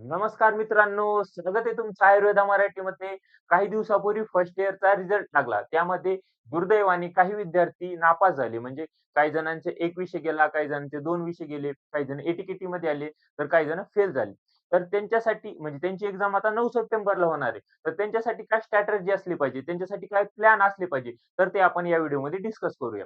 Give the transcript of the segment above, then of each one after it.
नमस्कार मित्रांनो, स्वागत आहे तुमचं आयुर्वेदा मराठीमध्ये. काही दिवसापूर्वी फर्स्ट इयरचा रिझल्ट लागला. त्यामध्ये दुर्दैवाने काही विद्यार्थी नापास झाले. म्हणजे काही जणांचे 1 विषय गेला, काही जणांचे 2 विषय गेले, काही जण मध्ये आले, तर काही जण फेल झाले. तर त्यांच्यासाठी म्हणजे त्यांची एक्झाम आता 9 सप्टेंबरला होणार आहे. तर त्यांच्यासाठी काय स्ट्रॅटेजी असली पाहिजे, त्यांच्यासाठी काय प्लॅन असले पाहिजे, तर ते आपण या व्हिडिओमध्ये डिस्कस करूया.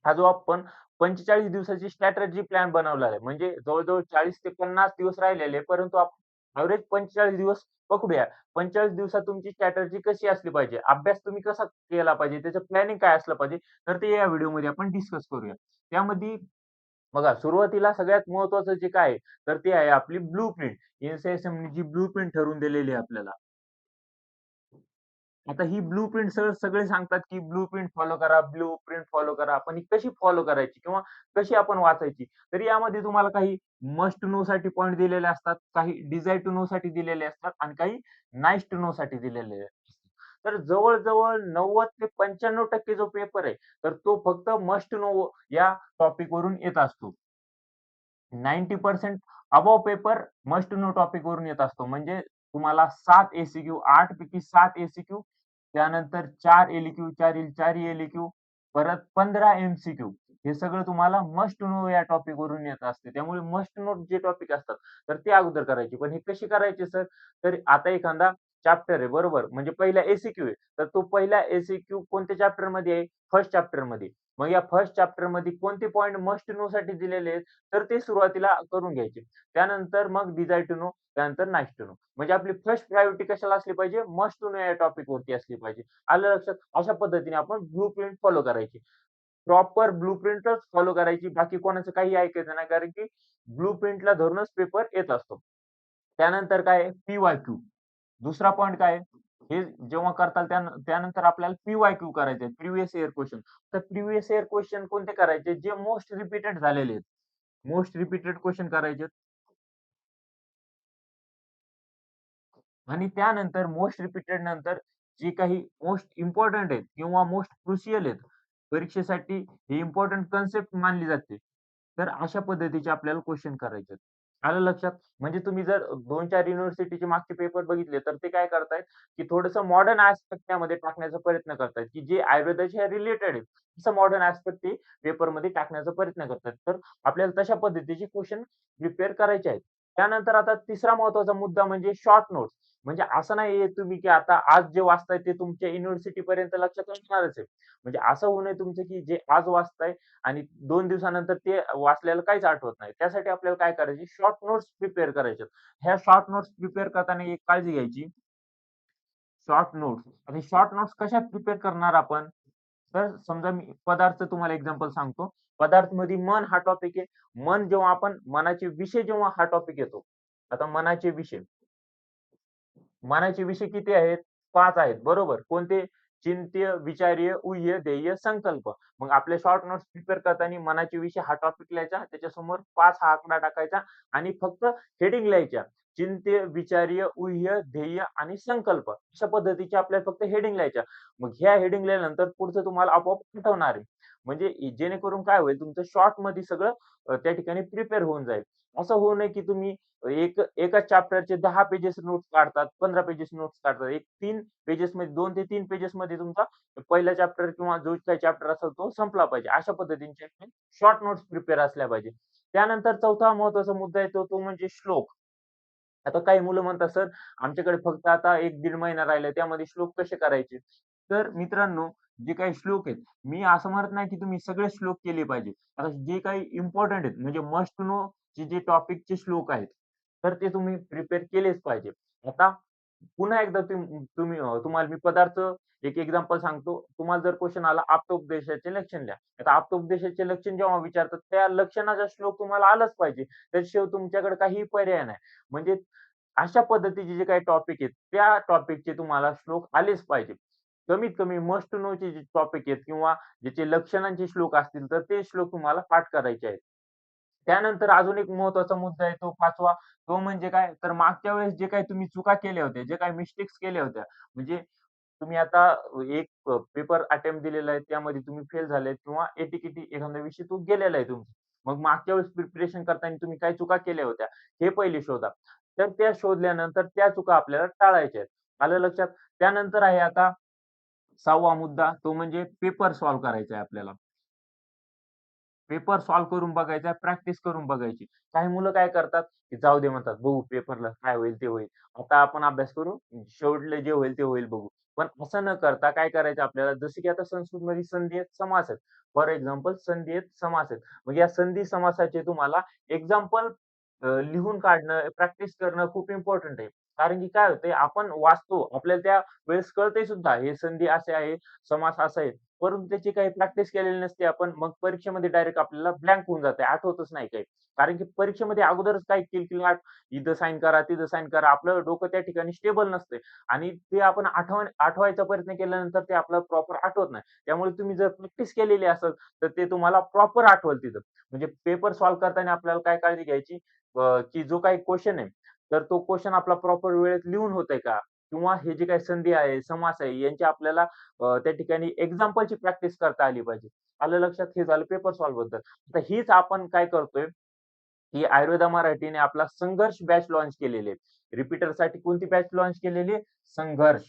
हा जो आपण 45 दिवसाची स्ट्रॅटेजी प्लॅन बनवला आहे. म्हणजे जवळ-जवळ 40 ते 50 दिवस राहिलेले आहे. परंतु आपण एव्हरेज 45 दिवस पकडूया. 45 दिवसात तुमची स्ट्रॅटेजी कशी असली पाहिजे? अभ्यास तुम्ही कसा केला पाहिजे? त्याचं प्लॅनिंग काय असलं पाहिजे? तर ते या व्हिडिओमध्ये आपण डिस्कस करूया. त्यामध्ये बघा सुरुवातीला सगळ्यात महत्त्वाचं जे काय आहे, तर ते आहे आपली ब्लूप्रिंट. एन-सी-एस-एमनी जी ब्लूप्रिंट ठरवून दिलेली आहे आपल्याला. आता ही ब्लूप्रिंट सगळे सांगतात, की ब्लूप्रिंट फॉलो करा, ब्लूप्रिंट फॉलो करा. पण ही कशी फॉलो करायची किंवा कशी आपण वाचायची? तर यामध्ये तुम्हाला काही मस्ट टू नो साठी पॉइंट दिलेले असतात, काही डिझायर टू नो साठी दिलेले असतात आणि काही नाईस टू नो साठी दिलेले असतात. तर जवळ-जवळ 90 ते 95% जो पेपर आहे, तर तो फक्त मस्ट टू नो या टॉपिक वरून येत असतो. 90% above paper must to know topic वरून येत असतो. म्हणजे तुम्हाला 7 एसीक्यू 8 पैकी 7 एसीक्यू त्यानंतर 4 एलक्यू 4 एलक्यू परत 15 एमसीक्यू हे सगळं तुम्हाला मस्ट टू नो या टॉपिक वरून येत असते. त्यामुळे मस्ट टू नो जे टॉपिक असतात, तर ते अगोदर करायचे. पण हे कशी करायचे सर? तर आता एखादा चॅप्टर आहे बरोबर, म्हणजे पहिला एसीक्यू आहे. तर तो पहिला एसीक्यू कोणत्या चॅप्टरमध्ये आहे? फर्स्ट चॅप्टरमध्ये. मग या फर्स्ट चॅप्टरमध्ये कोणते पॉइंट मस्ट टू नो साठी दिलेले आहेत? तर ते सुरुवातीला करून घ्यायचे. त्यानंतर मग डिझायर टू नो, त्यानंतर नाईस टू नो. म्हणजे आपली फर्स्ट प्रायोरिटी कशाला असली पाहिजे? मस्ट टू नो या टॉपिक वरती असली पाहिजे. आलं लक्षात? अशा पद्धतीने आपण ब्लूप्रिंट फॉलो करायची. प्रॉपर ब्लूप्रिंटच फॉलो करायची. बाकी कोणाचं काही ऐकायचं नाही. कारण की ब्लूप्रिंटला धरूनच पेपर येत असतो. त्यानंतर काय आहे? पी-वाय-क्यू. दुसरा पॉइंट काय आहे? हे जेव्हा करताल त्यानंतर आपल्याला पी-वाय-क्यू करायचे आहेत. Previous year question. तर प्रिव्हियस इयर क्वेशन कोणते करायचे? जे मोस्ट रिपीटेड झालेले आहेत. मोस्ट रिपीटेड क्वेशन करायचे आणि त्यानंतर मोस्ट रिपीटेड नंतर जे काही मोस्ट इम्पोर्टंट आहेत किंवा मोस्ट क्रुशियल आहेत, परीक्षेसाठी ही इम्पोर्टंट कन्सेप्ट मानली जाते. तर अशा पद्धतीचे आपल्याला क्वेशन करायचे आहेत. आलं लक्षात? म्हणजे तुम्ही जर 2-4 युनिव्हर्सिटीचे मागचे पेपर बघितले, तर ते काय करतायत, की थोडंसं मॉडर्न ॲस्पेक्ट त्यामध्ये टाकण्याचा प्रयत्न करतायत, की जे आयुर्वेदाच्या रिलेटेड आहे. तसं मॉडर्न ॲस्पेक्ट ते पेपरमध्ये टाकण्याचा प्रयत्न करतात. तर आपल्याला तशा पद्धतीचे क्वेशन प्रिपेअर करायचे आहेत. त्यानंतर आता तिसरा महत्त्वाचा मुद्दा म्हणजे शॉर्ट नोट्स. म्हणजे असं नाहीये तुम्ही, की आता आज जे वाचताय ते तुमच्या युनिव्हर्सिटीपर्यंत लक्षात असणारच आहे. म्हणजे असं होऊ नये तुमचं, की जे आज वाचताय आणि 2 दिवसानंतर ते वाचलेलं काहीच आठवत नाही. त्यासाठी आपल्याला काय करायची शॉर्ट नोट्स प्रिपेअर करायच्यात. ह्या शॉर्ट नोट्स प्रिपेअर करताना एक काळजी घ्यायची, शॉर्ट नोट्स आणि शॉर्ट नोट्स कशा प्रिपेअर करणार आपण? तर समजा मी पदार्थ तुम्हाला एक्झाम्पल सांगतो. पदार्थमध्ये मन हा टॉपिक आहे. मन जेव्हा आपण मनाचे विषय जेव्हा हा टॉपिक येतो. आता मनाचे विषय. मनाचे विषय किती आहेत? 5 आहेत बरोबर. कोणते? चिंत्य, विचार्य, ऊह्य, ध्येय, संकल्प. मग आपले शॉर्ट नोट्स प्रिपेअर करताना मनाचे विषय हा टॉपिक लिहायचा. त्याच्यासमोर 5 हा आकडा टाकायचा आणि फक्त हेडिंग लिहायच्या. चिंत्य, विचार्य, ऊह्य, ध्येय आणि संकल्प. अशा पद्धतीच्या आपल्याला फक्त हेडिंग लिहायच्या. मग ह्या हेडिंग लिहिल्यानंतर पुढचं तुम्हाला आपोआप आठवणार आहे. म्हणजे जेणेकरून काय होईल तुमचं शॉर्टमध्ये सगळं त्या ठिकाणी प्रिपेअर होऊन जाईल. असं होऊ नये की तुम्ही एका चॅप्टरचे 10 पेजेस नोट्स काढतात, 15 पेजेस नोट्स काढतात. एक 3 पेजेसमध्ये 2 ते 3 पेजेसमध्ये तुमचा पहिला चॅप्टर किंवा जो काही चॅप्टर असेल तो संपला पाहिजे. अशा पद्धतीचे शॉर्ट नोट्स प्रिपेअर असल्या पाहिजे. त्यानंतर चौथा महत्त्वाचा मुद्दा येतो तो म्हणजे श्लोक. आता काही मुलं म्हणतात, "सर आमच्याकडे फक्त आता 1-1.5 महिना राहिलाय, त्यामध्ये श्लोक कसे करायचे?" तर मित्रांनो, जे काही श्लोक आहेत, मी असं म्हणत नाही की तुम्ही सगळे श्लोक केले पाहिजे. आता जे काही इम्पोर्टंट आहेत म्हणजे मस्ट टू नो जे टॉपिकचे श्लोक आहेत, तर ते तुम्ही प्रिपेअर केलेच पाहिजे. आता पुन्हा एकदा तुम्हाला मी पदार्थ एक एक्झाम्पल सांगतो. तुम्हाला जर क्वेशन आला आप्तोपदेशाचे लक्षण लिहा. आता आप्तोपदेशाचे लक्षण जेव्हा विचारतात, त्या लक्षणाचा श्लोक तुम्हाला आलाच पाहिजे. त्याच्याशिवाय तुमच्याकडे काहीही पर्याय नाही. म्हणजे अशा पद्धतीचे जे काही टॉपिक आहेत, त्या टॉपिकचे तुम्हाला श्लोक आलेच पाहिजे. कमीत कमी मस्ट टू नोचे जे टॉपिक आहेत किंवा ज्याचे लक्षणांचे श्लोक असतील, तर ते श्लोक तुम्हाला पाठ करायचे आहेत. त्यानंतर अजून एक महत्त्वाचा मुद्दा आहे तो 5वा तो म्हणजे काय? तर मागच्या वेळेस जे काही तुम्ही चुका केल्या होत्या, जे काही मिस्टेक्स केल्या होत्या, म्हणजे तुम्ही आता एक पेपर अटेम्प्ट दिलेला आहे, त्यामध्ये तुम्ही फेल झालेत किंवा एटी-केटी एखादा विषय तो गेलेला आहे तुमचा. मग मागच्या वेळेस प्रिपरेशन करताना तुम्ही काही चुका केल्या होत्या, हे पहिले शोधा. तर त्या शोधल्यानंतर त्या चुका आपल्याला टाळायच्या आहेत. आलं लक्षात? त्यानंतर आहे आता 6वा मुद्दा तो म्हणजे पेपर सॉल्व्ह करायचा आहे आपल्याला. पेपर सॉल्व्ह करून बघायचा, प्रॅक्टिस करून बघायची. काही मुलं काय करतात, की जाऊ दे म्हणतात, बघू पेपरला काय होईल ते होईल. आता आपण अभ्यास करू, शेवटलं जे होईल ते होईल बघू. पण असं न करता काय करायचं आपल्याला, जसं की आता संस्कृतमध्ये संधी आहेत, समास आहेत. फॉर एक्झाम्पल संधी आहेत, समास आहेत. मग या संधी समासाचे तुम्हाला एक्झाम्पल लिहून काढणं, प्रॅक्टिस करणं खूप इम्पोर्टंट आहे. कारण की काय होतंय, आपण वाचतो, आपल्याला त्या वेळेस कळतंय सुद्धा, हे संधी असे आहे, समास असा आहे. परंतु त्याची काही प्रॅक्टिस केलेली नसते आपण. मग परीक्षेमध्ये डायरेक्ट आपल्याला ब्लँक होऊन जाते. आठवतच नाही काही. कारण की परीक्षेमध्ये अगोदरच काय किलकिलाट, इथं साइन करा, तिथं साइन करा. आपलं डोकं त्या ठिकाणी स्टेबल नसते आणि ते आपण आठवायचा प्रयत्न केल्यानंतर ते आपल्याला प्रॉपर आठवत नाही. त्यामुळे तुम्ही जर प्रॅक्टिस केलेली असेल, तर ते तुम्हाला प्रॉपर आठवल तिथं. म्हणजे पेपर सॉल्व्ह करताना आपल्याला काय काळजी घ्यायची, की जो काही क्वेशन आहे, तर तो क्वेशन आपला प्रॉपर वेळेत लिहून होतंय का? किंवा हे जे काही संधी आहे, समास आहे, यांची आपल्याला त्या ठिकाणी एक्झाम्पलची प्रॅक्टिस करता आली पाहिजे. आलं लक्षात? हे झालं पेपर सॉल्व्ह बद्दल. आता हीच आपण काय करतोय, की आयुर्वेदा मराठीने आपला संघर्ष बॅच लॉन्च केलेली आहे. रिपीटरसाठी कोणती बॅच लॉन्च केलेली आहे? संघर्ष.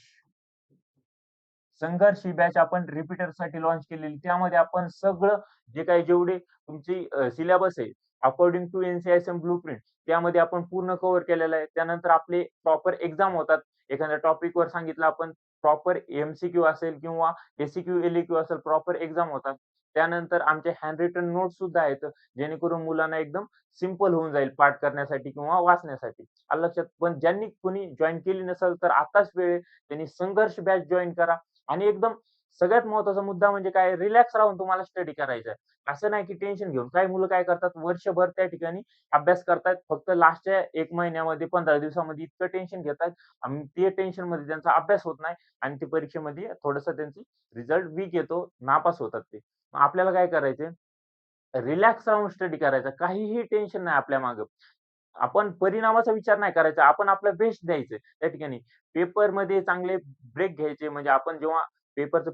संघर्ष ही बॅच आपण रिपीटरसाठी लॉन्च केलेली. त्यामध्ये आपण सगळं जे काही जेवढे तुमची सिलेबस आहे, अकॉर्डिंग टू एन-सी-आय-एस-एम ब्लूप्रिंट त्यामध्ये आपण पूर्ण कव्हर केलेलं आहे. त्यानंतर आपले प्रॉपर एक्झाम होतात. एखाद्या टॉपिकवर सांगितलं आपण प्रॉपर एम-सी-क्यू असेल किंवा एस-सी-क्यू, एल-ई-क्यू असेल प्रॉपर एक्झाम होतात. त्यानंतर आमचे हँड रिटन नोट्स सुद्धा आहेत. जेणेकरून मुलांना एकदम सिंपल होऊन जाईल पाठ करण्यासाठी किंवा वाचण्यासाठी. आलं लक्षात? पण ज्यांनी कोणी जॉइन केली नसेल तर आताच वेळ आहे. त्यांनी संघर्ष बॅच जॉइन करा. आणि एकदम सगळ्यात महत्त्वाचा मुद्दा म्हणजे काय रिलॅक्स राहून तुम्हाला स्टडी करायचा आहे. असं नाही की टेन्शन घेऊन. काही मुलं काय करतात वर्षभर त्या ठिकाणी अभ्यास करतायत. फक्त लास्टच्या 1 महिन्यामध्ये 15 दिवसामध्ये इतकं टेन्शन घेतात आणि ते टेन्शनमध्ये त्यांचा अभ्यास होत नाही आणि ते परीक्षेमध्ये थोडंसं त्यांचं रिझल्ट वीक येतो, नापास होतात ते. मग आपल्याला काय करायचंय रिलॅक्स राहून स्टडी करायचा. काहीही टेन्शन नाही आपल्या मागे. आपण परिणामाचा विचार नाही करायचा. आपण आपला बेस्ट द्यायचं त्या ठिकाणी. पेपरमध्ये चांगले ब्रेक घ्यायचे म्हणजे आपण जेव्हा पेपरचं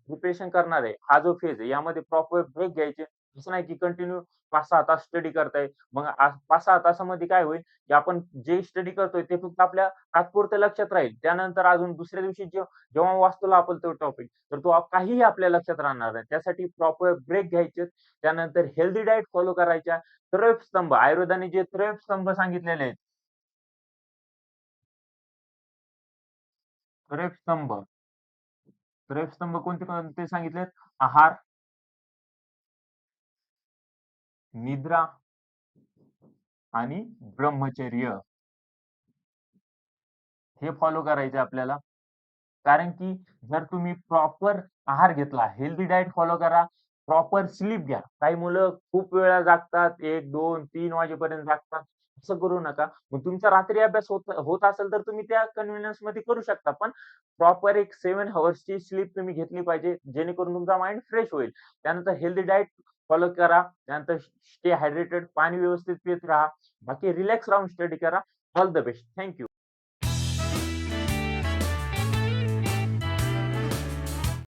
प्रिपरेशन करणार आहे, हा जो फेज आहे यामध्ये प्रॉपर ब्रेक घ्यायचे. असं नाही की कंटिन्यू 5-6 तास स्टडी करताय. मग 5-6 तासामध्ये काय होईल, की आपण जे स्टडी करतोय ते फक्त आपल्या तात्पुरतं लक्षात राहील. त्यानंतर अजून दुसऱ्या दिवशी जेव्हा वाचतो आपण तो टॉपिक, तर तो काहीही आपल्या लक्षात राहणार नाही. त्यासाठी प्रॉपर ब्रेक घ्यायचे. त्यानंतर हेल्दी डाएट फॉलो करायच्या. त्रयस्थ स्तंभ आयुर्वेदाने जे त्रयस्थ स्तंभ सांगितलेले आहेत. त्रयस्थ स्तंभ. त्रयस्थ स्तंभ कोणते कोणते सांगितलेत? आहार, निद्रा आणि ब्रह्मचर्य हे फॉलो करायचे आपल्याला. कारण की जर तुम्ही प्रॉपर आहार घेतला, हेल्दी डाएट फॉलो करा, प्रॉपर स्लीप घ्या. काही मुलं खूप वेळा जागतात 1, 2, 3 वाजेपर्यंत जागतात. असं करू नका. मग तुमचा रात्री अभ्यास होत होत असेल तर तुम्ही त्या कन्व्हिनियन्समध्ये करू शकता. पण प्रॉपर एक 7 हॉर्सची स्लीप तुम्ही घेतली पाहिजे, जेणेकरून तुमचा माइंड फ्रेश होईल. त्यानंतर हेल्दी डाएट फॉलो करा. त्यानंतर स्टे हायड्रेटेड, पाणी व्यवस्थित पीत राहा. बाकी रिलॅक्स राहून स्टडी करा. All the best. थँक